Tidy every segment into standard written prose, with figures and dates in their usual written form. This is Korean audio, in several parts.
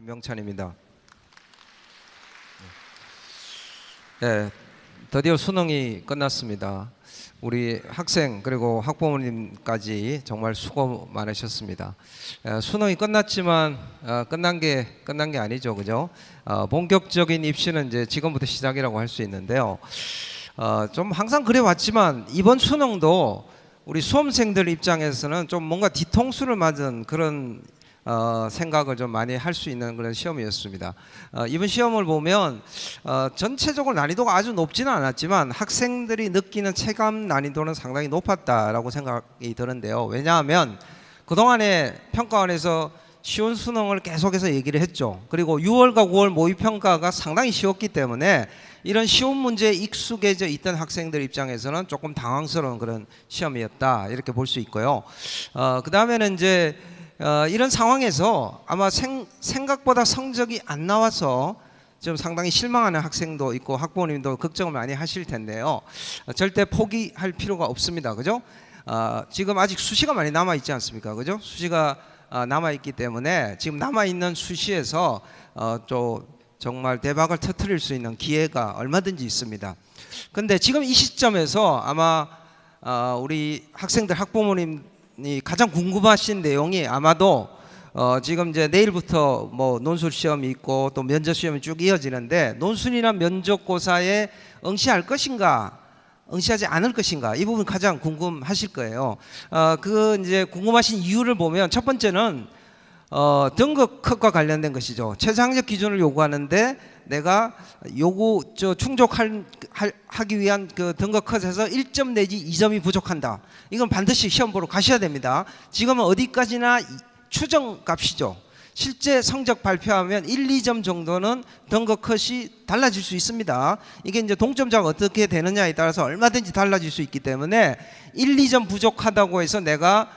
김병찬입니다. 네, 드디어 수능이 끝났습니다. 우리 학생 그리고 학부모님까지 정말 수고 많으셨습니다. 수능이 끝났지만 끝난 게 아니죠, 그죠? 본격적인 입시는 이제 지금부터 시작이라고 할 수 있는데요. 좀 항상 그래 왔지만 이번 수능도 우리 수험생들 입장에서는 좀 뭔가 뒤통수를 맞은 그런 생각을 좀 많이 할 수 있는 그런 시험이었습니다. 이번 시험을 보면 전체적으로 난이도가 아주 높지는 않았지만 학생들이 느끼는 체감 난이도는 상당히 높았다라고 생각이 드는데요. 왜냐하면 그동안에 평가원에서 쉬운 수능을 계속해서 얘기를 했죠. 그리고 6월과 9월 모의평가가 상당히 쉬웠기 때문에 이런 쉬운 문제에 익숙해져 있던 학생들 입장에서는 조금 당황스러운 그런 시험이었다, 이렇게 볼 수 있고요. 그 다음에는 이제 이런 상황에서 아마 생각보다 성적이 안 나와서 좀 상당히 실망하는 학생도 있고 학부모님도 걱정을 많이 하실 텐데요. 절대 포기할 필요가 없습니다. 그죠? 지금 아직 수시가 많이 남아 있지 않습니까? 그죠? 수시가 남아 있기 때문에 지금 남아 있는 수시에서 또 정말 대박을 터뜨릴 수 있는 기회가 얼마든지 있습니다. 근데 지금 이 시점에서 아마 우리 학생들 학부모님이 가장 궁금하신 내용이 아마도 지금 이제 내일부터 뭐 논술 시험이 있고 또 면접 시험이 쭉 이어지는데 논술이나 면접고사에 응시할 것인가, 응시하지 않을 것인가, 이 부분 가장 궁금하실 거예요. 그 이제 궁금하신 이유를 보면 첫 번째는 등급 컷과 관련된 것이죠. 최저학력 기준을 요구하는데 내가 충족하기 위한 그 등급 컷에서 1점 내지 2점이 부족한다. 이건 반드시 시험 보러 가셔야 됩니다. 지금은 어디까지나 추정값이죠. 실제 성적 발표하면 1, 2점 정도는 등급 컷이 달라질 수 있습니다. 이게 이제 동점자가 어떻게 되느냐에 따라서 얼마든지 달라질 수 있기 때문에 1, 2점 부족하다고 해서 내가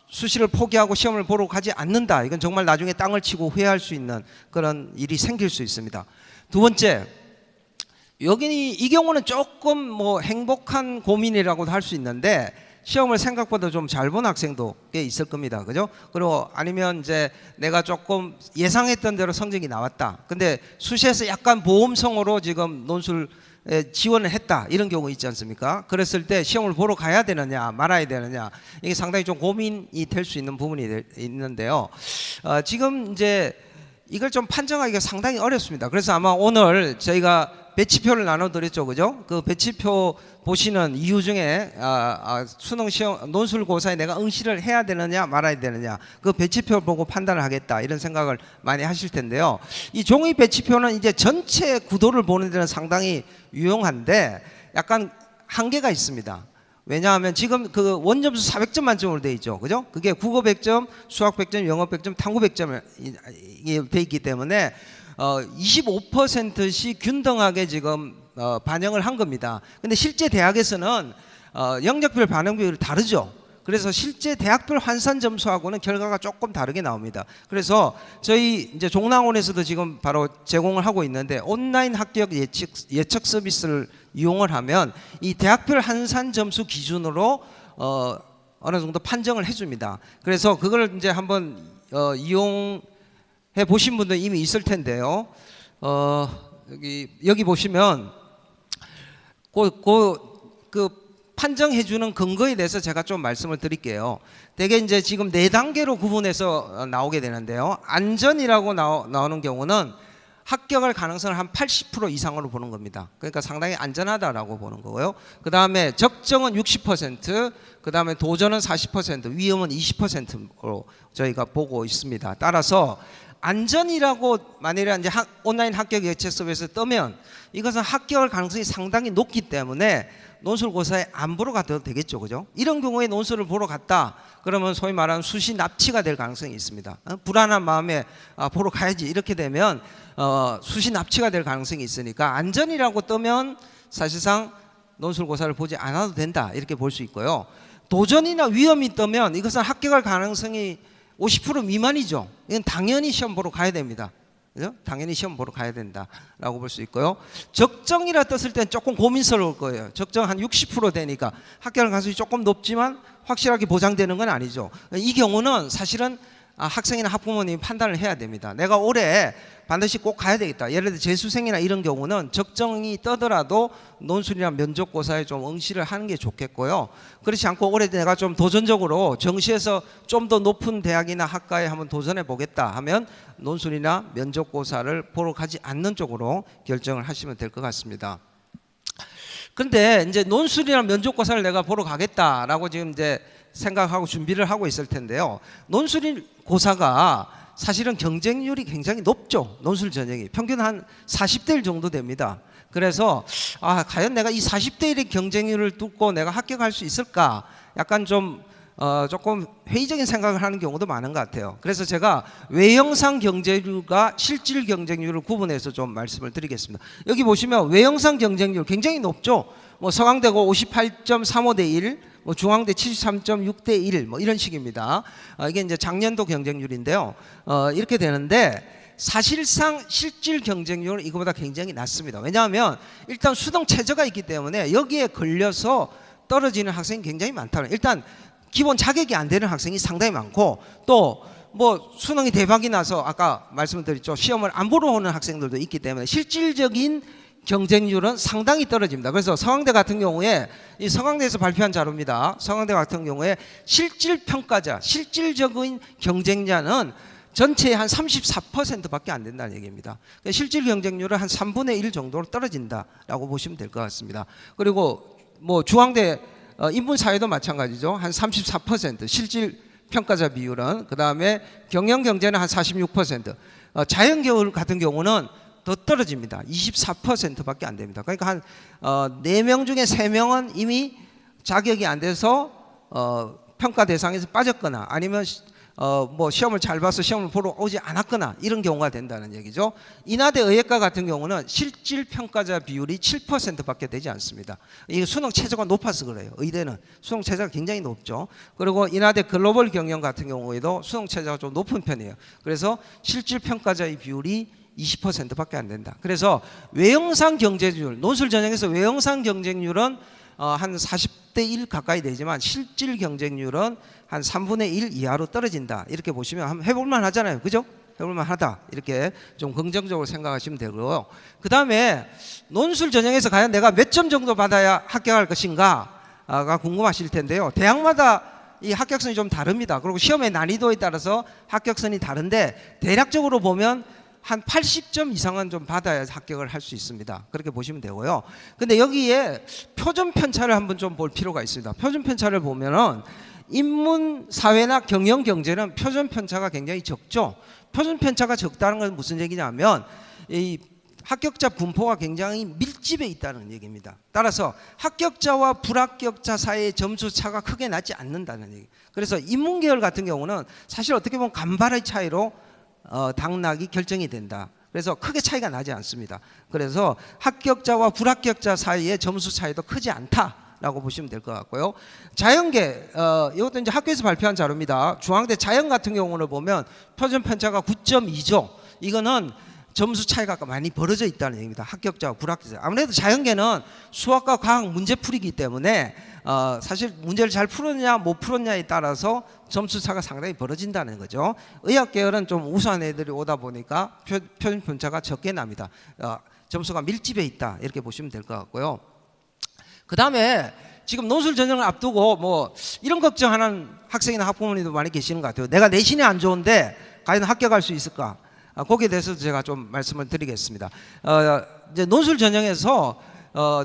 수시를 포기하고 시험을 보러 가지 않는다, 이건 정말 나중에 땅을 치고 후회할 수 있는 그런 일이 생길 수 있습니다. 두 번째, 여기 이 경우는 조금 뭐 행복한 고민이라고도 할 수 있는데 시험을 생각보다 좀 잘 본 학생도 꽤 있을 겁니다. 그죠? 그리고 아니면 이제 내가 조금 예상했던 대로 성적이 나왔다. 근데 수시에서 약간 보험성으로 지금 논술 지원을 했다, 이런 경우 있지 않습니까? 그랬을 때 시험을 보러 가야 되느냐 말아야 되느냐, 이게 상당히 좀 고민이 될 수 있는 부분이 있는데요. 지금 이제 이걸 좀 판정하기가 상당히 어렵습니다. 그래서 아마 오늘 저희가 배치표를 나눠드렸죠, 그죠? 그 배치표 보시는 이유 중에 수능 시험 논술고사에 내가 응시를 해야 되느냐 말아야 되느냐, 그 배치표를 보고 판단을 하겠다, 이런 생각을 많이 하실 텐데요. 이 종이 배치표는 이제 전체 구도를 보는 데는 상당히 유용한데 약간 한계가 있습니다. 왜냐하면 지금 그 원점수 400점 만점으로 되어 있죠, 그죠? 그게 국어 100점, 수학 100점, 영어 100점, 탕구 100점이 되어 있기 때문에 25%씩 균등하게 지금 반영을 한 겁니다. 근데 실제 대학에서는 영역별 반영 비율이 다르죠. 그래서 실제 대학별 환산 점수하고는 결과가 조금 다르게 나옵니다. 그래서 저희 이제 종랑원에서도 지금 바로 제공을 하고 있는데 온라인 합격 예측 서비스를 이용을 하면 이 대학별 환산 점수 기준으로 어느 정도 판정을 해줍니다. 그래서 그걸 이제 한번 이용해 보신 분도 이미 있을 텐데요. 여기 보시면 그 판정해주는 근거에 대해서 제가 좀 말씀을 드릴게요. 대개 이제 지금 4단계로 구분해서 나오게 되는데요. 안전이라고 나오는 경우는 합격할 가능성을 한 80% 이상으로 보는 겁니다. 그러니까 상당히 안전하다라고 보는 거고요. 그 다음에 적정은 60%, 그 다음에 도전은 40%, 위험은 20%로 저희가 보고 있습니다. 따라서 안전이라고 만일에 이제 온라인 합격 예측 서비스에서 뜨면 이것은 합격할 가능성이 상당히 높기 때문에 논술고사에 안 보러 가도 되겠죠, 그죠? 이런 경우에 논술을 보러 갔다 그러면 소위 말하는 수시 납치가 될 가능성이 있습니다. 불안한 마음에 보러 가야지, 이렇게 되면 수시 납치가 될 가능성이 있으니까 안전이라고 뜨면 사실상 논술고사를 보지 않아도 된다, 이렇게 볼 수 있고요. 도전이나 위험이 뜨면 이것은 합격할 가능성이 50% 미만이죠. 이건 당연히 시험 보러 가야 됩니다. 그죠? 당연히 시험 보러 가야 된다라고 볼 수 있고요. 적정이라 떴을 땐 조금 고민스러울 거예요. 적정 한 60% 되니까 합격할 가능성이 조금 높지만 확실하게 보장되는 건 아니죠. 이 경우는 사실은 학생이나 학부모님이 판단을 해야 됩니다. 내가 올해 반드시 꼭 가야 되겠다. 예를 들어 재수생이나 이런 경우는 적정이 떠더라도 논술이나 면접고사에 좀 응시를 하는 게 좋겠고요. 그렇지 않고 올해 내가 좀 도전적으로 정시에서 좀 더 높은 대학이나 학과에 한번 도전해 보겠다 하면 논술이나 면접고사를 보러 가지 않는 쪽으로 결정을 하시면 될 것 같습니다. 근데 이제 논술이나 면접고사를 내가 보러 가겠다라고 지금 이제 생각하고 준비를 하고 있을 텐데요. 논술 고사가 사실은 경쟁률이 굉장히 높죠. 논술 전형이 평균 한 40대 1 정도 됩니다. 그래서 과연 내가 이 40대 1의 경쟁률을 뚫고 내가 합격할 수 있을까? 약간 좀 조금 회의적인 생각을 하는 경우도 많은 것 같아요. 그래서 제가 외형상 경쟁률과 실질 경쟁률을 구분해서 좀 말씀을 드리겠습니다. 여기 보시면 외형상 경쟁률 굉장히 높죠. 뭐 서강대가 58.35대 1, 뭐 중앙대 73.6대 1, 뭐 이런 식입니다. 이게 이제 작년도 경쟁률인데요. 이렇게 되는데 사실상 실질 경쟁률은 이거보다 굉장히 낮습니다. 왜냐하면 일단 수능 최저가 있기 때문에 여기에 걸려서 떨어지는 학생이 굉장히 많다는. 일단 기본 자격이 안 되는 학생이 상당히 많고 또 뭐 수능이 대박이 나서 아까 말씀드렸죠. 시험을 안 보러 오는 학생들도 있기 때문에 실질적인 경쟁률은 상당히 떨어집니다. 그래서 서강대 같은 경우에 이 서강대에서 발표한 자료입니다. 서강대 같은 경우에 실질 평가자, 실질적인 경쟁자는 전체의 한 34%밖에 안 된다는 얘기입니다. 그러니까 실질 경쟁률은 한 3분의 1 정도로 떨어진다라고 보시면 될 것 같습니다. 그리고 뭐 중앙대 인문사회도 마찬가지죠. 한 34% 실질 평가자 비율은. 그 다음에 경영경제는 한 46%. 자연계열 같은 경우는 더 떨어집니다. 24%밖에 안 됩니다. 그러니까 한 4명 중에 3명은 이미 자격이 안 돼서 평가 대상에서 빠졌거나 아니면 뭐 시험을 잘 봐서 시험을 보러 오지 않았거나 이런 경우가 된다는 얘기죠. 인하대 의예과 같은 경우는 실질 평가자 비율이 7%밖에 되지 않습니다. 이게 수능 최저가 높아서 그래요. 의대는 수능 최저가 굉장히 높죠. 그리고 인하대 글로벌 경영 같은 경우에도 수능 최저가 좀 높은 편이에요. 그래서 실질 평가자의 비율이 20%밖에 안 된다. 그래서 외형상 경쟁률, 논술 전형에서 외형상 경쟁률은 한 40대 1 가까이 되지만 실질 경쟁률은 한 3분의 1 이하로 떨어진다. 이렇게 보시면 한번 해볼만 하잖아요. 그죠? 해볼만 하다. 이렇게 좀 긍정적으로 생각하시면 되고요. 그 다음에 논술 전형에서 과연 내가 몇 점 정도 받아야 합격할 것인가가 궁금하실 텐데요. 대학마다 이 합격선이 좀 다릅니다. 그리고 시험의 난이도에 따라서 합격선이 다른데 대략적으로 보면 한 80점 이상은 좀 받아야 합격을 할 수 있습니다. 그렇게 보시면 되고요. 근데 여기에 표준 편차를 한번 좀 볼 필요가 있습니다. 표준 편차를 보면은 인문, 사회나 경영, 경제는 표준 편차가 굉장히 적죠. 표준 편차가 적다는 건 무슨 얘기냐면 이 합격자 분포가 굉장히 밀집해 있다는 얘기입니다. 따라서 합격자와 불합격자 사이의 점수 차가 크게 나지 않는다는 얘기. 그래서 인문계열 같은 경우는 사실 어떻게 보면 간발의 차이로 당락이 결정이 된다. 그래서 크게 차이가 나지 않습니다. 그래서 합격자와 불합격자 사이의 점수 차이도 크지 않다라고 보시면 될 것 같고요. 자연계, 이것도 이제 학교에서 발표한 자료입니다. 중앙대 자연 같은 경우를 보면 표준 편차가 9.2죠. 이거는 점수 차이가 많이 벌어져 있다는 얘기입니다. 합격자와 불합격자. 아무래도 자연계는 수학과 과학 문제풀이기 때문에 사실 문제를 잘 풀었냐 못 풀었냐에 따라서 점수 차가 상당히 벌어진다는 거죠. 의학계열은 좀 우수한 애들이 오다 보니까 표준 편차가 적게 납니다. 점수가 밀집해 있다 이렇게 보시면 될 것 같고요. 그 다음에 지금 논술 전형을 앞두고 뭐 이런 걱정하는 학생이나 학부모님도 많이 계시는 것 같아요. 내가 내신이 안 좋은데 과연 합격할 수 있을까? 거기에 대해서도 제가 좀 말씀을 드리겠습니다. 이제 논술 전형에서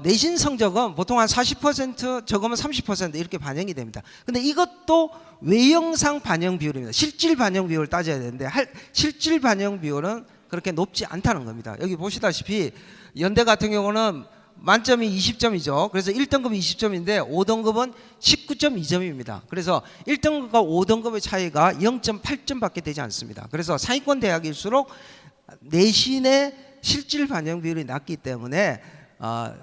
내신 성적은 보통 한 40% 적으면 30% 이렇게 반영이 됩니다. 근데 이것도 외형상 반영 비율입니다. 실질 반영 비율을 따져야 되는데 실질 반영 비율은 그렇게 높지 않다는 겁니다. 여기 보시다시피 연대 같은 경우는 만점이 20점이죠. 그래서 1등급이 20점인데 5등급은 19.2점입니다. 그래서 1등급과 5등급의 차이가 0.8점밖에 되지 않습니다. 그래서 상위권 대학일수록 내신의 실질 반영 비율이 낮기 때문에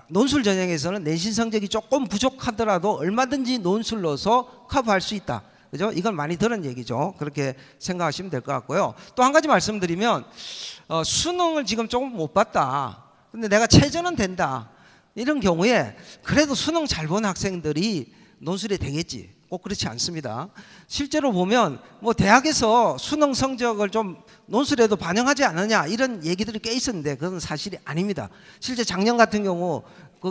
논술 전형에서는 내신 성적이 조금 부족하더라도 얼마든지 논술로서 커버할 수 있다. 그죠? 이건 많이 들은 얘기죠. 그렇게 생각하시면 될 것 같고요. 또 한 가지 말씀드리면 수능을 지금 조금 못 봤다. 근데 내가 최저는 된다. 이런 경우에 그래도 수능 잘 본 학생들이 논술이 되겠지. 꼭 그렇지 않습니다. 실제로 보면 뭐 대학에서 수능 성적을 좀 논술에도 반영하지 않느냐 이런 얘기들이 꽤 있었는데 그건 사실이 아닙니다. 실제 작년 같은 경우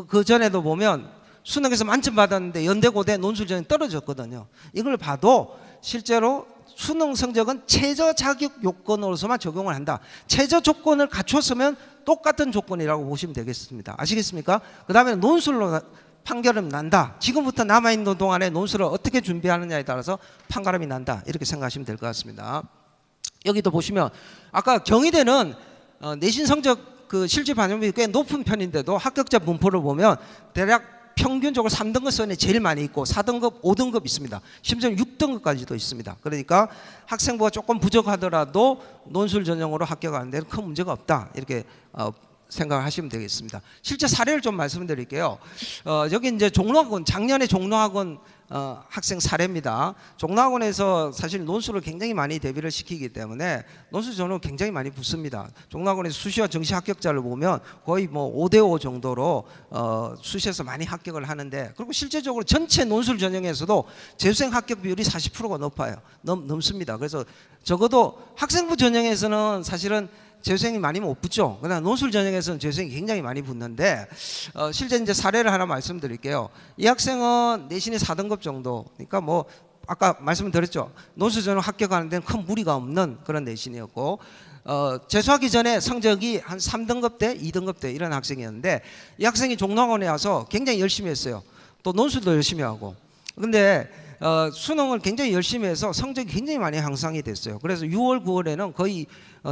그 전에도 보면 수능에서 만점 받았는데 연대 고대 논술 전형이 떨어졌거든요. 이걸 봐도 실제로 수능 성적은 최저 자격 요건으로서만 적용을 한다. 최저 조건을 갖췄으면 똑같은 조건이라고 보시면 되겠습니다. 아시겠습니까? 그 다음에 논술로 판결은 난다. 지금부터 남아있는 동안에 논술을 어떻게 준비하느냐에 따라서 판가름이 난다. 이렇게 생각하시면 될 것 같습니다. 여기도 보시면 아까 경희대는 내신 성적 그 실질 반영률이 꽤 높은 편인데도 합격자 분포를 보면 대략 평균적으로 3등급선에 제일 많이 있고 4등급, 5등급 있습니다. 심지어 6등급까지도 있습니다. 그러니까 학생부가 조금 부족하더라도 논술 전형으로 합격하는 데는 큰 문제가 없다. 이렇게 생각을 하시면 되겠습니다. 실제 사례를 좀 말씀드릴게요. 여기 이제 종로학원, 작년에 종로학원 학생 사례입니다. 종로학원에서 사실 논술을 굉장히 많이 대비를 시키기 때문에 논술 전형을 굉장히 많이 붙습니다. 종로학원에서 수시와 정시 합격자를 보면 거의 뭐 5대5 정도로 수시에서 많이 합격을 하는데, 그리고 실제적으로 전체 논술 전형에서도 재수생 합격 비율이 40%가 높아요. 넘습니다. 그래서 적어도 학생부 전형에서는 사실은 재수생이 많이 못 붙죠. 그러나 논술 전형에서는 재수생이 굉장히 많이 붙는데 실제 이제 사례를 하나 말씀드릴게요. 이 학생은 내신이 4등급 정도, 그러니까 뭐 아까 말씀드렸죠. 논술 전형 합격하는 데는 큰 무리가 없는 그런 내신이었고 재수하기 전에 성적이 한 3등급대, 2등급대 이런 학생이었는데 이 학생이 종로학원에 와서 굉장히 열심히 했어요. 또 논술도 열심히 하고. 근데 수능을 굉장히 열심히 해서 성적이 굉장히 많이 향상이 됐어요. 그래서 6월, 9월에는 거의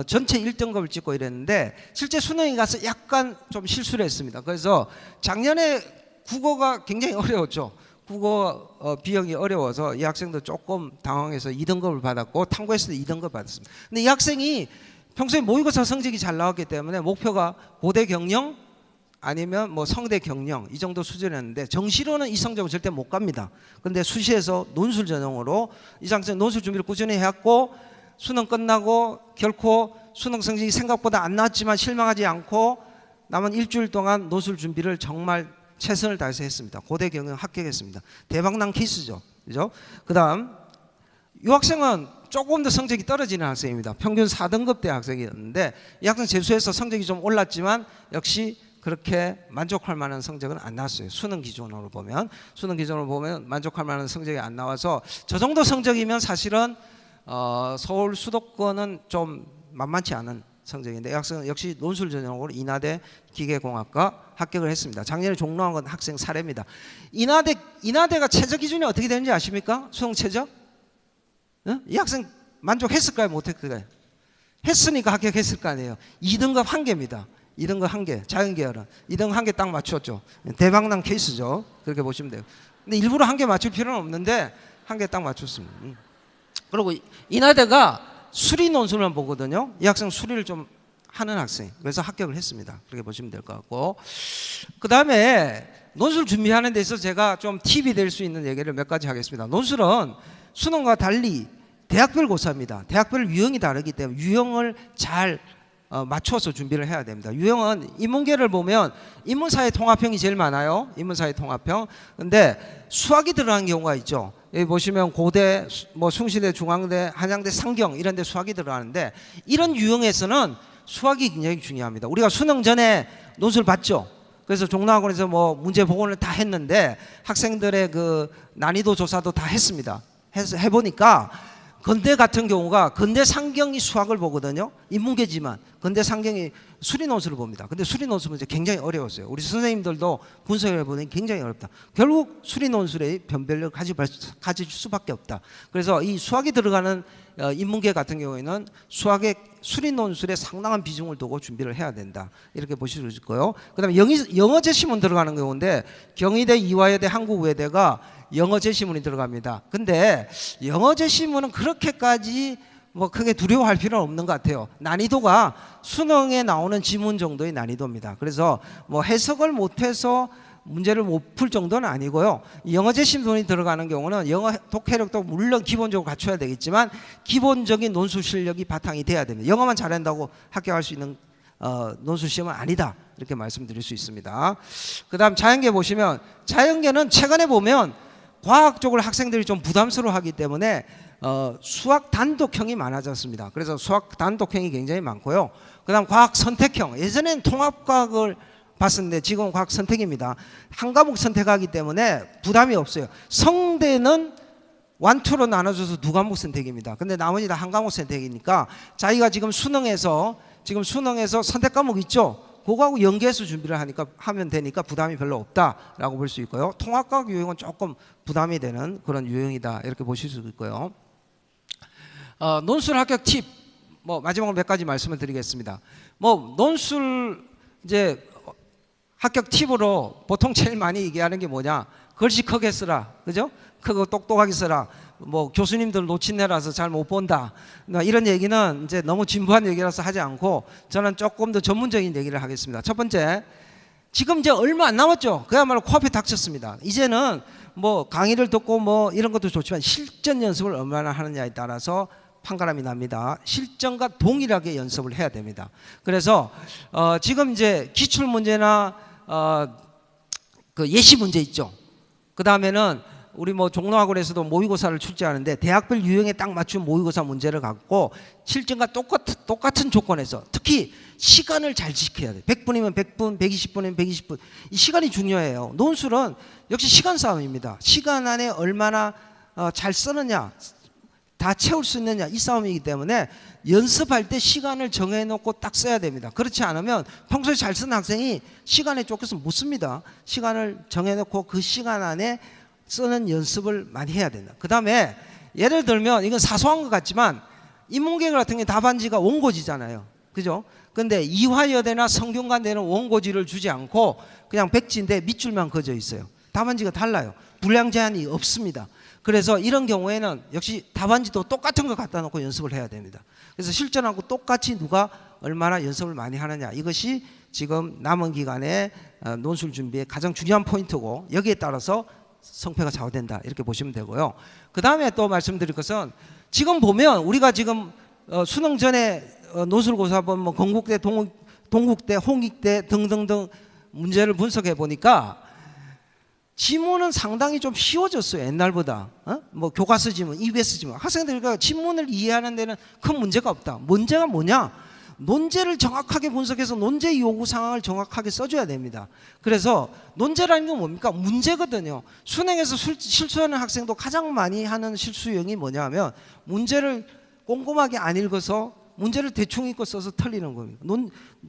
전체 1등급을 찍고 이랬는데 실제 수능에 가서 약간 좀 실수를 했습니다. 그래서 작년에 국어가 굉장히 어려웠죠. 국어 비형이 어려워서 이 학생도 조금 당황해서 2등급을 받았고 탐구에서도 2등급 받았습니다. 근데 이 학생이 평소에 모의고사 성적이 잘 나왔기 때문에 목표가 고대 경영 아니면 뭐 성대 경영 이 정도 수준이었는데 정시로는 이 성적을 절대 못 갑니다. 그런데 수시에서 논술 전형으로 이 학생 논술 준비를 꾸준히 해왔고 수능 끝나고 결코 수능 성적이 생각보다 안 나왔지만 실망하지 않고 남은 일주일 동안 논술 준비를 정말 최선을 다해서 했습니다. 고대 경영 합격했습니다. 대박난 케이스죠. 그죠? 그다음 이 학생은 조금 더 성적이 떨어지는 학생입니다. 평균 4등급대 학생이었는데 이 학생 재수해서 성적이 좀 올랐지만 역시 그렇게 만족할 만한 성적은 안 나왔어요. 수능 기준으로 보면 만족할 만한 성적이 안 나와서 저 정도 성적이면 사실은 서울 수도권은 좀 만만치 않은 성적인데 이 학생은 역시 논술 전형으로 인하대 기계공학과 합격을 했습니다. 작년에 종로학원 학생 사례입니다. 인하대가 최저 기준이 어떻게 되는지 아십니까? 수능 최저? 이 학생 만족했을까요? 못했을까요? 했으니까 합격했을 거 아니에요. 2등급 1개입니다. 2등급 1개, 자연계열은 2등급 1개 딱 맞췄죠. 대박난 케이스죠. 그렇게 보시면 돼요. 근데 일부러 1개 맞출 필요는 없는데 1개 딱 맞췄습니다. 그리고 인하대가 수리 논술만 보거든요. 이 학생 수리를 좀 하는 학생, 그래서 합격을 했습니다. 그렇게 보시면 될 것 같고, 그 다음에 논술 준비하는 데 있어서 제가 좀 팁이 될 수 있는 얘기를 몇 가지 하겠습니다. 논술은 수능과 달리 대학별 고사입니다. 대학별 유형이 다르기 때문에 유형을 잘 맞춰서 준비를 해야 됩니다. 유형은 인문계를 보면 인문사회 통합형이 제일 많아요. 인문사회 통합형. 근데 수학이 들어가는 경우가 있죠. 여기 보시면 고대, 뭐 숭실대, 중앙대, 한양대, 상경 이런 데 수학이 들어가는데 이런 유형에서는 수학이 굉장히 중요합니다. 우리가 수능 전에 논술 봤죠. 그래서 종로학원에서 뭐 문제 복원을 다 했는데 학생들의 그 난이도 조사도 다 했습니다. 해보니까 건대 같은 경우가 건대 상경이 수학을 보거든요. 인문계지만 건대 상경이 수리 논술을 봅니다. 근데 수리 논술은 이제 굉장히 어려웠어요. 우리 선생님들도 분석을 해보니 굉장히 어렵다. 결국 수리 논술의 변별력을 가질 수밖에 없다. 그래서 이 수학이 들어가는 인문계 같은 경우에는 수학의 수리 논술에 상당한 비중을 두고 준비를 해야 된다. 이렇게 보실 수 있고요. 그 다음에 영어 제시문 들어가는 경우인데 경희대, 이화여대, 한국외대가 영어 제시문이 들어갑니다. 근데 영어 제시문은 그렇게까지 뭐 크게 두려워할 필요는 없는 것 같아요. 난이도가 수능에 나오는 지문 정도의 난이도입니다. 그래서 뭐 해석을 못해서 문제를 못 풀 정도는 아니고요. 영어 제시문이 들어가는 경우는 영어 독해력도 물론 기본적으로 갖춰야 되겠지만 기본적인 논술 실력이 바탕이 돼야 됩니다. 영어만 잘한다고 합격할 수 있는 논술 시험은 아니다. 이렇게 말씀드릴 수 있습니다. 그 다음 자연계 보시면 자연계는 최근에 보면 과학적으로 학생들이 좀 부담스러워하기 때문에 수학 단독형이 많아졌습니다. 그래서 수학 단독형이 굉장히 많고요. 그다음 과학 선택형. 예전에는 통합과학을 봤었는데 지금은 과학 선택입니다. 한 과목 선택하기 때문에 부담이 없어요. 성대는 완투로 나눠줘서 두 과목 선택입니다. 근데 나머지 다 한 과목 선택이니까 자기가 지금 수능에서 선택 과목 있죠? 그거하고 연계해서 준비를 하면 되니까 부담이 별로 없다라고 볼 수 있고요. 통합과학 유형은 조금 부담이 되는 그런 유형이다 이렇게 보실 수 있고요. 논술 합격 팁 마지막으로 몇 가지 말씀을 드리겠습니다. 논술 이제 합격 팁으로 보통 제일 많이 얘기하는 게 뭐냐? 글씨 크게 쓰라, 그죠? 크고 똑똑하게 써라. 교수님들 놓친내라서 잘 못 본다. 이런 얘기는 이제 너무 진부한 얘기라서 하지 않고 저는 조금 더 전문적인 얘기를 하겠습니다. 첫 번째, 지금 이제 얼마 안 남았죠. 그야말로 코앞에 닥쳤습니다. 이제는 강의를 듣고 이런 것도 좋지만 실전 연습을 얼마나 하느냐에 따라서 판가름이 납니다. 실전과 동일하게 연습을 해야 됩니다. 그래서 지금 이제 기출 문제나 그 예시 문제 있죠. 그 다음에는 우리 종로학원에서도 모의고사를 출제하는데 대학별 유형에 딱 맞춘 모의고사 문제를 갖고 실전과 똑같은 조건에서 특히 시간을 잘 지켜야 돼. 100분이면 100분, 120분이면 120분. 이 시간이 중요해요. 논술은 역시 시간 싸움입니다. 시간 안에 얼마나 잘 쓰느냐, 다 채울 수 있느냐 이 싸움이기 때문에 연습할 때 시간을 정해놓고 딱 써야 됩니다. 그렇지 않으면 평소에 잘 쓰는 학생이 시간에 쫓겨서 못 씁니다. 시간을 정해놓고 그 시간 안에 쓰는 연습을 많이 해야 된다. 그 다음에 예를 들면 이건 사소한 것 같지만 인문계 같은 게 답안지가 원고지잖아요. 그죠? 근데 이화여대나 성균관대는 원고지를 주지 않고 그냥 백지인데 밑줄만 그어져 있어요. 답안지가 달라요. 분량 제한이 없습니다. 그래서 이런 경우에는 역시 답안지도 똑같은 거 갖다 놓고 연습을 해야 됩니다. 그래서 실전하고 똑같이 누가 얼마나 연습을 많이 하느냐, 이것이 지금 남은 기간에 논술 준비의 가장 중요한 포인트고 여기에 따라서 성패가 좌우된다 이렇게 보시면 되고요. 그 다음에 또 말씀드릴 것은 지금 보면 우리가 지금 수능 전에 논술고사 보면 건국대, 동국대, 홍익대 등등등 문제를 분석해 보니까 지문은 상당히 좀 쉬워졌어요. 옛날보다. 교과서 지문, EBS 지문. 학생들이 지문을 이해하는 데는 큰 문제가 없다. 문제가 뭐냐? 논제를 정확하게 분석해서 논제 요구 상황을 정확하게 써줘야 됩니다. 그래서 논제라는 건 뭡니까? 문제거든요. 수능에서 실수하는 학생도 가장 많이 하는 실수 유형이 뭐냐 하면 문제를 꼼꼼하게 안 읽어서 문제를 대충 읽고 써서 틀리는 겁니다.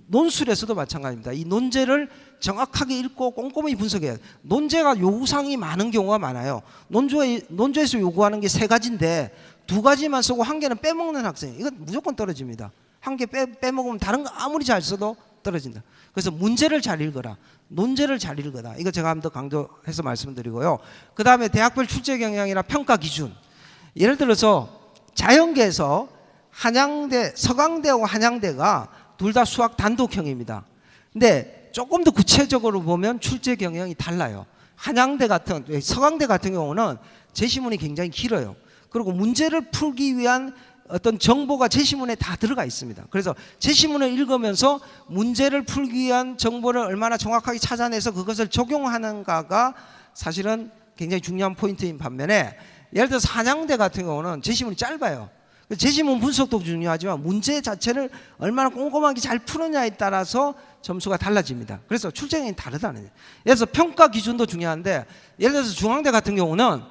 논술에서도 마찬가지입니다. 이 논제를 정확하게 읽고 꼼꼼히 분석해야 돼요. 논제가 요구사항이 많은 경우가 많아요. 논조에서 요구하는 게 3가지인데 2가지만 쓰고 1개는 빼먹는 학생, 이건 무조건 떨어집니다. 1개 빼먹으면 다른 거 아무리 잘 써도 떨어진다. 그래서 문제를 잘 읽어라, 논제를 잘 읽어라. 이거 제가 한번 더 강조해서 말씀드리고요. 그 다음에 대학별 출제 경향이나 평가 기준. 예를 들어서 자연계에서 한양대, 서강대하고 한양대가 둘 다 수학 단독형입니다. 근데 조금 더 구체적으로 보면 출제 경향이 달라요. 서강대 같은 경우는 제시문이 굉장히 길어요. 그리고 문제를 풀기 위한 어떤 정보가 제시문에 다 들어가 있습니다. 그래서 제시문을 읽으면서 문제를 풀기 위한 정보를 얼마나 정확하게 찾아내서 그것을 적용하는가가 사실은 굉장히 중요한 포인트인 반면에 예를 들어서 한양대 같은 경우는 제시문이 짧아요. 제시문 분석도 중요하지만 문제 자체를 얼마나 꼼꼼하게 잘 푸느냐에 따라서 점수가 달라집니다. 그래서 출제량이 다르다는 거예요. 그래서 평가 기준도 중요한데 예를 들어서 중앙대 같은 경우는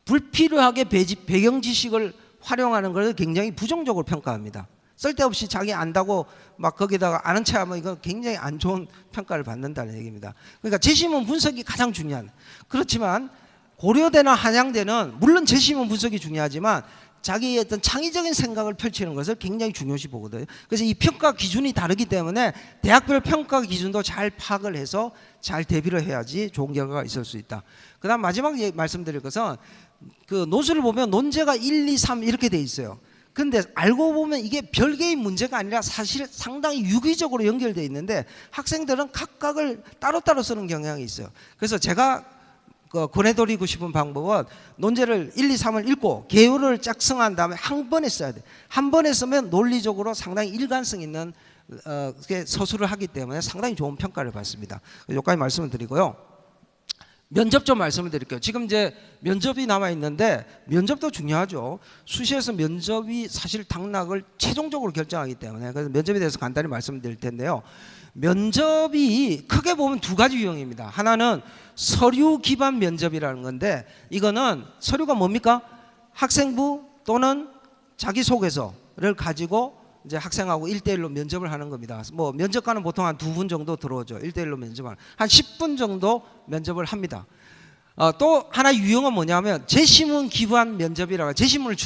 불필요하게 배경 지식을 활용하는 것을 굉장히 부정적으로 평가합니다. 쓸데없이 자기 안다고 막 거기다가 아는 체하면 이건 굉장히 안 좋은 평가를 받는다는 얘기입니다. 그러니까 제시문 분석이 가장 중요한. 그렇지만 고려대나 한양대는 물론 제시문 분석이 중요하지만 자기의 어떤 창의적인 생각을 펼치는 것을 굉장히 중요시 보거든요. 그래서 이 평가 기준이 다르기 때문에 대학별 평가 기준도 잘 파악을 해서 잘 대비를 해야지 좋은 결과가 있을 수 있다. 그 다음 마지막 말씀드릴 것은 그 논술을 보면 논제가 1, 2, 3 이렇게 돼 있어요. 근데 알고 보면 이게 별개의 문제가 아니라 사실 상당히 유기적으로 연결되어 있는데 학생들은 각각을 따로따로 쓰는 경향이 있어요. 그래서 제가 권해드리고 싶은 방법은 논제를 1, 2, 3을 읽고 개요를 작성한 다음에 한 번에 써야 돼. 한 번에 쓰면 논리적으로 상당히 일관성 있는 서술을 하기 때문에 상당히 좋은 평가를 받습니다. 여기까지 말씀을 드리고요. 면접 좀 말씀을 드릴게요. 지금 이제 면접이 남아 있는데 면접도 중요하죠. 수시에서 면접이 사실 당락을 최종적으로 결정하기 때문에 그래서 면접에 대해서 간단히 말씀드릴 텐데요. 면접이 크게 보면 두 가지 유형입니다. 하나는 서류 기반 면접이라는 건데 이거는 서류가 뭡니까? 학생부 또는 자기소개서를 가지고 이제 학생하고 1대1로 면접을 하는 겁니다. 뭐 면접관은 보통 한 2분 정도 들어오죠. 1대1로 면접을 한 10분 정도 면접을 합니다. 또 하나 유형은 뭐냐면 제시문 기반 면접이라고 제시문을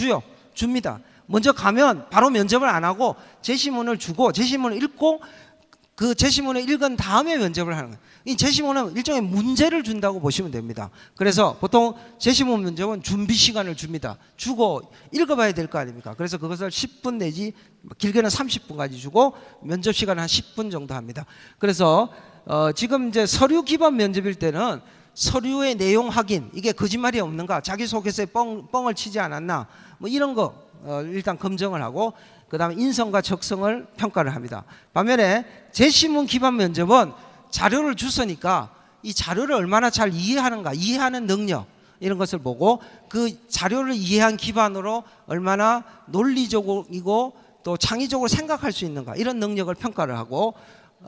줍니다. 먼저 가면 바로 면접을 안 하고 제시문을 주고 제시문을 읽고 그 제시문을 읽은 다음에 면접을 하는 거예요. 이 제시문은 일종의 문제를 준다고 보시면 됩니다. 그래서 보통 제시문 면접은 준비 시간을 주고 읽어봐야 될 거 아닙니까? 그래서 그것을 10분 내지 길게는 30분까지 주고 면접 시간은 한 10분 정도 합니다. 그래서 지금 이제 서류 기반 면접일 때는 서류의 내용 확인, 이게 거짓말이 없는가, 자기소개서에 뻥을 치지 않았나, 뭐 이런 거 일단 검증을 하고 그 다음에 인성과 적성을 평가를 합니다. 반면에 제시문 기반 면접은 자료를 주으니까 이 자료를 얼마나 잘 이해하는가, 이해하는 능력 이런 것을 보고 그 자료를 이해한 기반으로 얼마나 논리적이고 또 창의적으로 생각할 수 있는가 이런 능력을 평가를 하고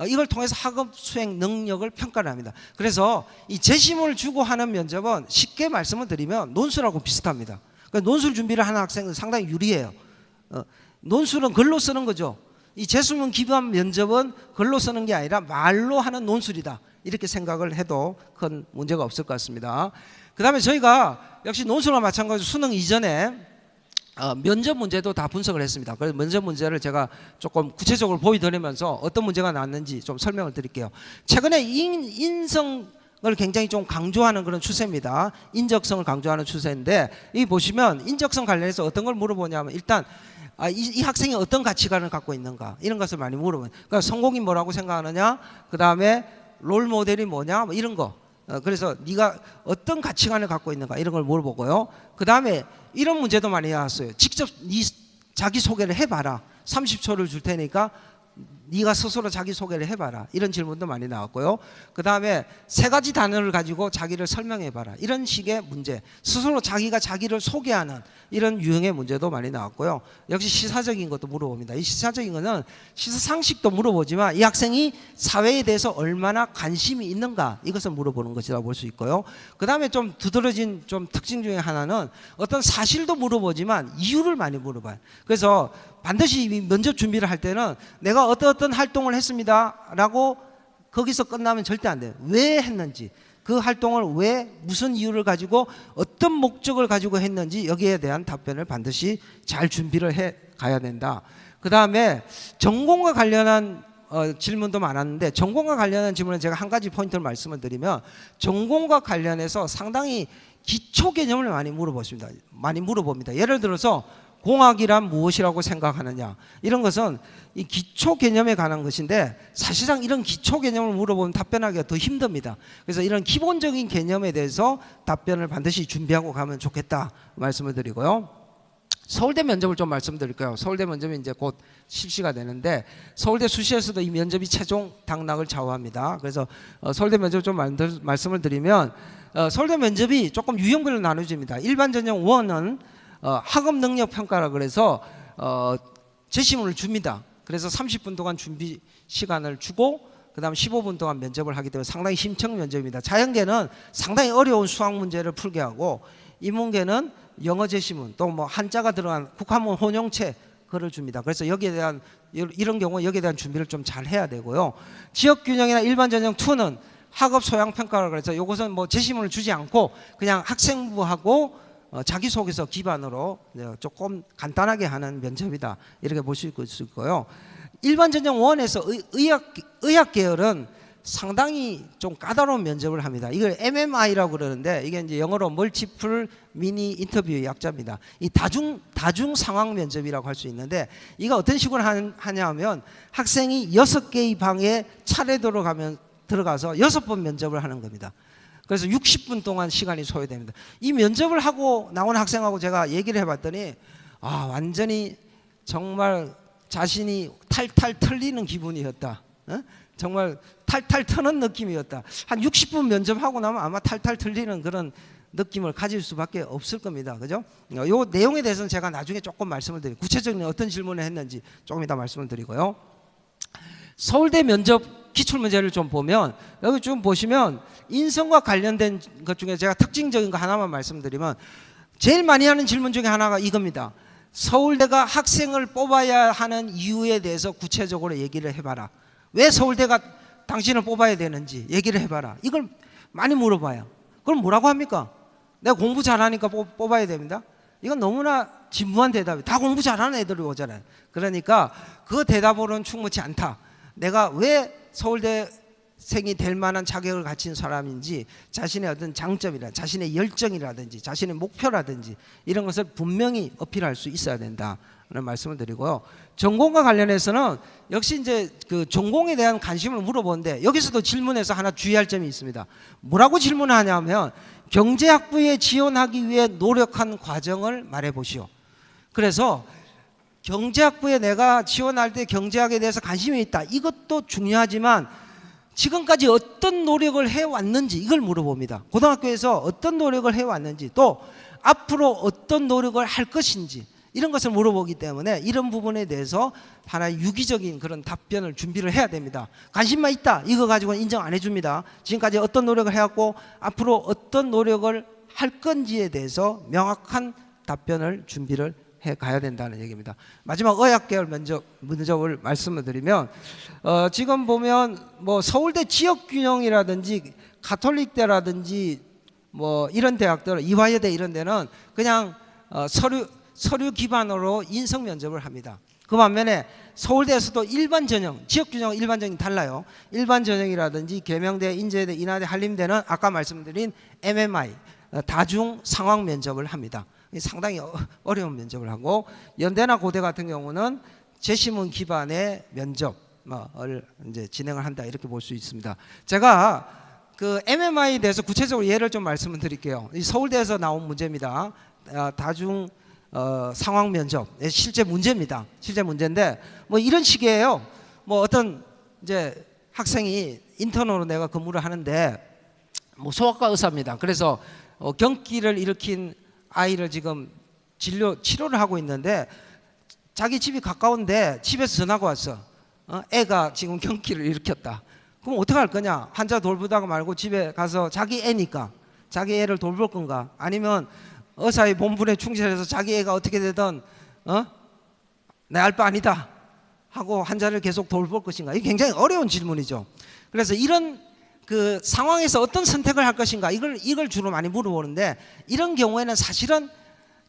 이걸 통해서 학업 수행 능력을 평가를 합니다. 그래서 이 제시문을 주고 하는 면접은 쉽게 말씀을 드리면 논술하고 비슷합니다. 그러니까 논술 준비를 하는 학생은 상당히 유리해요. 논술은 글로 쓰는 거죠. 이 제시문 기반 면접은 글로 쓰는 게 아니라 말로 하는 논술이다. 이렇게 생각을 해도 큰 문제가 없을 것 같습니다. 그 다음에 저희가 역시 논술과 마찬가지로 수능 이전에 면접 문제도 다 분석을 했습니다. 그래서 면접 문제를 제가 조금 구체적으로 보여드리면서 어떤 문제가 나왔는지 좀 설명을 드릴게요. 최근에 인성을 굉장히 좀 강조하는 그런 추세입니다. 인적성을 강조하는 추세인데 이 보시면 인적성 관련해서 어떤 걸 물어보냐면 일단 이 학생이 어떤 가치관을 갖고 있는가 이런 것을 많이 물어보는. 그러니까 성공이 뭐라고 생각하느냐, 그 다음에 롤 모델이 뭐냐, 뭐 이런 거. 그래서 네가 어떤 가치관을 갖고 있는가 이런 걸 물어보고요. 그 다음에 이런 문제도 많이 나왔어요. 직접 네 자기소개를 해봐라. 30초를 줄 테니까 네가 스스로 자기소개를 해봐라. 이런 질문도 많이 나왔고요. 그 다음에 세 가지 단어를 가지고 자기를 설명해봐라. 이런 식의 문제, 스스로 자기가 자기를 소개하는 이런 유형의 문제도 많이 나왔고요. 역시 시사적인 것도 물어봅니다. 이 시사적인 거는 시사상식도 물어보지만 이 학생이 사회에 대해서 얼마나 관심이 있는가 이것을 물어보는 것이라고 볼 수 있고요. 그 다음에 좀 두드러진 좀 특징 중에 하나는 어떤 사실도 물어보지만 이유를 많이 물어봐요. 그래서 반드시 면접 준비를 할 때는 내가 어떤 활동을 했습니다 라고 거기서 끝나면 절대 안 돼요. 왜 했는지, 그 활동을 왜, 무슨 이유를 가지고 어떤 목적을 가지고 했는지 여기에 대한 답변을 반드시 잘 준비를 해 가야 된다. 그 다음에 전공과 관련한 질문도 많았는데 전공과 관련한 질문은 제가 한 가지 포인트를 말씀을 드리면 전공과 관련해서 상당히 기초 개념을 많이 물어봅니다. 예를 들어서 공학이란 무엇이라고 생각하느냐 이런 것은 이 기초 개념에 관한 것인데 사실상 이런 기초 개념을 물어보면 답변하기가 더 힘듭니다. 그래서 이런 기본적인 개념에 대해서 답변을 반드시 준비하고 가면 좋겠다 말씀을 드리고요. 서울대 면접을 좀 말씀드릴게요. 서울대 면접이 이제 곧 실시가 되는데 서울대 수시에서도 이 면접이 최종 당락을 좌우합니다. 그래서 서울대 면접 좀 말씀을 드리면 서울대 면접이 조금 유형별로 나눠집니다. 일반 전형 1은 학업 능력 평가라 그래서 제시문을 줍니다. 그래서 30분 동안 준비 시간을 주고 그 다음 15분 동안 면접을 하기 때문에 상당히 힘청 면접입니다. 자연계는 상당히 어려운 수학 문제를 풀게 하고 인문계는 영어 제시문 또 뭐 한자가 들어간 국화문 혼용체 그걸 줍니다. 그래서 여기에 대한 이런 경우 여기에 대한 준비를 좀 잘 해야 되고요. 지역균형이나 일반 전형 2는 학업 소양 평가라 그래서 이것은 뭐 제시문을 주지 않고 그냥 학생부하고 자기소개서 기반으로 조금 간단하게 하는 면접이다 이렇게 보실 수 있고요. 일반 전형 1에서 의학 계열은 상당히 좀 까다로운 면접을 합니다. 이걸 MMI라고 그러는데 이게 이제 영어로 멀티플 미니 인터뷰의 약자입니다. 이 다중 상황 면접이라고 할 수 있는데 이거 어떤 식으로 하냐면 학생이 6개의 방에 차례대로 들어가서 6번 면접을 하는 겁니다. 그래서 60분 동안 시간이 소요됩니다. 이 면접을 하고 나온 학생하고 제가 얘기를 해봤더니 완전히 정말 자신이 탈탈 털리는 기분이었다. 정말 탈탈 터는 느낌이었다. 한 60분 면접하고 나면 아마 탈탈 틀리는 그런 느낌을 가질 수밖에 없을 겁니다. 그죠? 요 내용에 대해서는 제가 나중에 조금 말씀을 드리고 구체적인 어떤 질문을 했는지 조금 이따 말씀을 드리고요. 서울대 면접 기출문제를 좀 보면 여기 좀 보시면 인성과 관련된 것 중에 제가 특징적인 거 하나만 말씀드리면 제일 많이 하는 질문 중에 하나가 이겁니다. 서울대가 학생을 뽑아야 하는 이유에 대해서 구체적으로 얘기를 해봐라. 왜 서울대가 당신을 뽑아야 되는지 얘기를 해봐라. 이걸 많이 물어봐요. 그럼 뭐라고 합니까? 내가 공부 잘하니까 뽑아야 됩니다. 이건 너무나 진부한 대답이에요. 다 공부 잘하는 애들이 오잖아요. 그러니까 그 대답으로는 충분치 않다. 내가 왜 서울대생이 될 만한 자격을 갖춘 사람인지 자신의 어떤 장점이라 자신의 열정이라든지 자신의 목표라든지 이런 것을 분명히 어필할 수 있어야 된다는 말씀을 드리고요. 전공과 관련해서는 역시 이제 그 전공에 대한 관심을 물어보는데 여기서도 질문에서 하나 주의할 점이 있습니다. 뭐라고 질문하냐면 경제학부에 지원하기 위해 노력한 과정을 말해 보시오. 그래서 경제학부에 내가 지원할 때 경제학에 대해서 관심이 있다. 이것도 중요하지만 지금까지 어떤 노력을 해왔는지 이걸 물어봅니다. 고등학교에서 어떤 노력을 해왔는지 또 앞으로 어떤 노력을 할 것인지 이런 것을 물어보기 때문에 이런 부분에 대해서 하나의 유기적인 그런 답변을 준비를 해야 됩니다. 관심만 있다. 이거 가지고는 인정 안 해줍니다. 지금까지 어떤 노력을 해왔고 앞으로 어떤 노력을 할 건지에 대해서 명확한 답변을 준비를 해 가야 된다는 얘기입니다. 마지막 의학계열 면접을 말씀을 드리면 지금 보면 뭐 서울대 지역균형이라든지 가톨릭대라든지 뭐 이런 대학들 이화여대 이런 데는 그냥 서류 기반으로 인성 면접을 합니다. 그 반면에 서울대에서도 일반 전형, 지역균형 일반 전형이 달라요. 일반 전형이라든지 계명대, 인제대, 인하대, 한림대는 아까 말씀드린 MMI 다중 상황 면접을 합니다. 상당히 어려운 면접을 하고 연대나 고대 같은 경우는 제시문 기반의 면접을 이제 진행을 한다 이렇게 볼 수 있습니다. 제가 그 MMI에 대해서 구체적으로 예를 좀 말씀을 드릴게요. 이 서울대에서 나온 문제입니다. 다중 상황 면접 실제 문제입니다. 실제 문제인데 뭐 이런 식이에요. 뭐 어떤 이제 학생이 인턴으로 내가 근무를 하는데 뭐 소아과 의사입니다. 그래서 경기를 일으킨 아이를 지금 치료를 하고 있는데 자기 집이 가까운데 집에서 전화가 왔어. 애가 지금 경기를 일으켰다. 그럼 어떻게 할 거냐? 환자 돌보다가 말고 집에 가서 자기 애니까 자기 애를 돌볼 건가? 아니면 의사의 본분에 충실해서 자기 애가 어떻게 되든 내 알 바 아니다 하고 환자를 계속 돌볼 것인가? 이게 굉장히 어려운 질문이죠. 그래서 이런 그 상황에서 어떤 선택을 할 것인가 이걸 주로 많이 물어보는데 이런 경우에는 사실은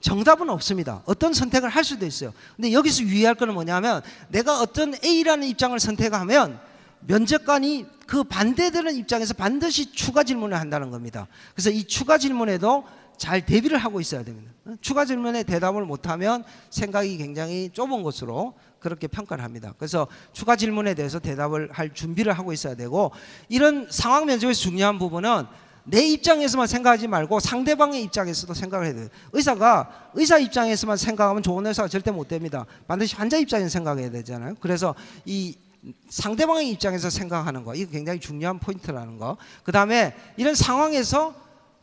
정답은 없습니다. 어떤 선택을 할 수도 있어요. 근데 여기서 유의할 것은 뭐냐면 내가 어떤 A라는 입장을 선택하면 면접관이 그 반대되는 입장에서 반드시 추가 질문을 한다는 겁니다. 그래서 이 추가 질문에도 잘 대비를 하고 있어야 됩니다. 추가 질문에 대답을 못하면 생각이 굉장히 좁은 것으로 그렇게 평가를 합니다. 그래서 추가 질문에 대해서 대답을 할 준비를 하고 있어야 되고 이런 상황 면접에서 중요한 부분은 내 입장에서만 생각하지 말고 상대방의 입장에서도 생각을 해야 돼요. 의사가 의사 입장에서만 생각하면 좋은 의사가 절대 못 됩니다. 반드시 환자 입장에서 생각해야 되잖아요. 그래서 이 상대방의 입장에서 생각하는 거 이거 굉장히 중요한 포인트라는 거. 그 다음에 이런 상황에서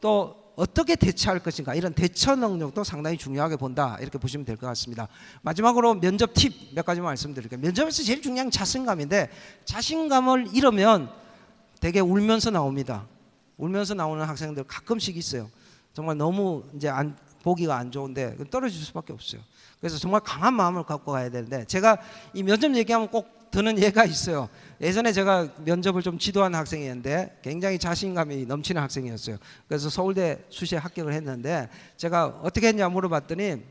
또 어떻게 대처할 것인가 이런 대처 능력도 상당히 중요하게 본다 이렇게 보시면 될 것 같습니다. 마지막으로 면접 팁 몇 가지 말씀드릴게요. 면접에서 제일 중요한 자신감인데 자신감을 잃으면 되게 울면서 나옵니다. 울면서 나오는 학생들 가끔씩 있어요. 정말 너무 이제 보기가 안 좋은데 떨어질 수밖에 없어요. 그래서 정말 강한 마음을 갖고 가야 되는데 제가 이 면접 얘기하면 꼭 드는 예가 있어요. 예전에 제가 면접을 좀 지도한 학생이었는데 굉장히 자신감이 넘치는 학생이었어요. 그래서 서울대 수시에 합격을 했는데 제가 어떻게 했냐 물어봤더니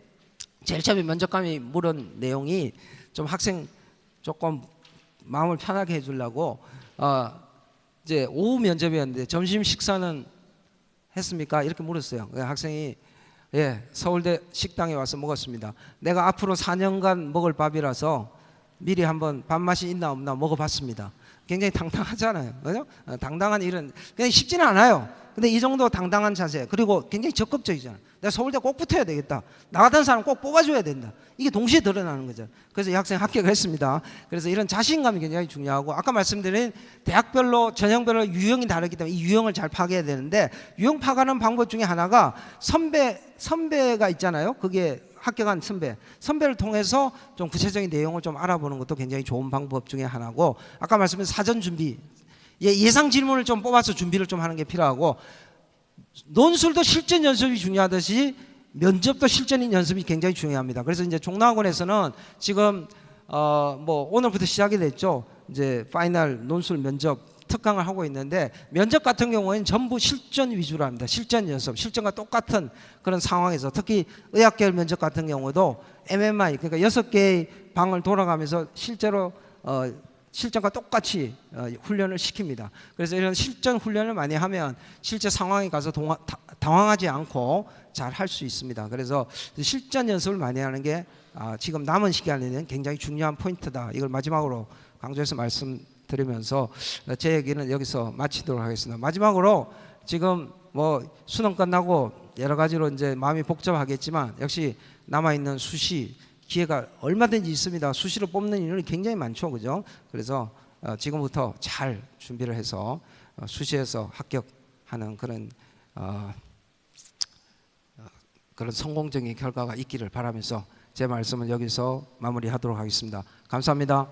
제일 처음에 면접관이 물은 내용이 좀 학생 조금 마음을 편하게 해주려고 이제 오후 면접이었는데 점심 식사는 했습니까? 이렇게 물었어요. 학생이 예, 서울대 식당에 와서 먹었습니다. 내가 앞으로 4년간 먹을 밥이라서 미리 한번 밥맛이 있나 없나 먹어봤습니다. 굉장히 당당하잖아요. 그죠? 당당한 일은 그냥 쉽지는 않아요. 근데 이 정도 당당한 자세, 그리고 굉장히 적극적이잖아. 내가 서울대 꼭 붙어야 되겠다. 나 같은 사람 꼭 뽑아줘야 된다. 이게 동시에 드러나는 거죠. 그래서 이 학생 합격을 했습니다. 그래서 이런 자신감이 굉장히 중요하고, 아까 말씀드린 대학별로 전형별로 유형이 다르기 때문에 이 유형을 잘 파악해야 되는데, 유형 파악하는 방법 중에 하나가 선배가 있잖아요. 그게 합격한 선배를 통해서 좀 구체적인 내용을 좀 알아보는 것도 굉장히 좋은 방법 중에 하나고, 아까 말씀드린 사전 준비, 예상 질문을 좀 뽑아서 준비를 좀 하는 게 필요하고, 논술도 실전 연습이 중요하듯이 면접도 실전 연습이 굉장히 중요합니다. 그래서 이제 종로학원에서는 지금 뭐 오늘부터 시작이 됐죠. 이제 파이널 논술 면접 특강을 하고 있는데, 면접 같은 경우에는 전부 실전 위주로 합니다. 실전 연습, 실전과 똑같은 그런 상황에서, 특히 의학계열 면접 같은 경우도 MMI, 그러니까 6개의 방을 돌아가면서 실제로 실전과 똑같이 훈련을 시킵니다. 그래서 이런 실전 훈련을 많이 하면 실제 상황에 가서 당황하지 않고 잘 할 수 있습니다. 그래서 실전 연습을 많이 하는 게 지금 남은 시간에는 굉장히 중요한 포인트다. 이걸 마지막으로 강조해서 말씀드리면서 제 얘기는 여기서 마치도록 하겠습니다. 마지막으로 지금 뭐 수능 끝나고 여러 가지로 이제 마음이 복잡하겠지만, 역시 남아있는 수시 기회가 얼마든지 있습니다. 수시로 뽑는 인원이 굉장히 많죠, 그죠? 그래서 지금부터 잘 준비를 해서 수시에서 합격하는 그런 그런 성공적인 결과가 있기를 바라면서 제 말씀을 여기서 마무리하도록 하겠습니다. 감사합니다.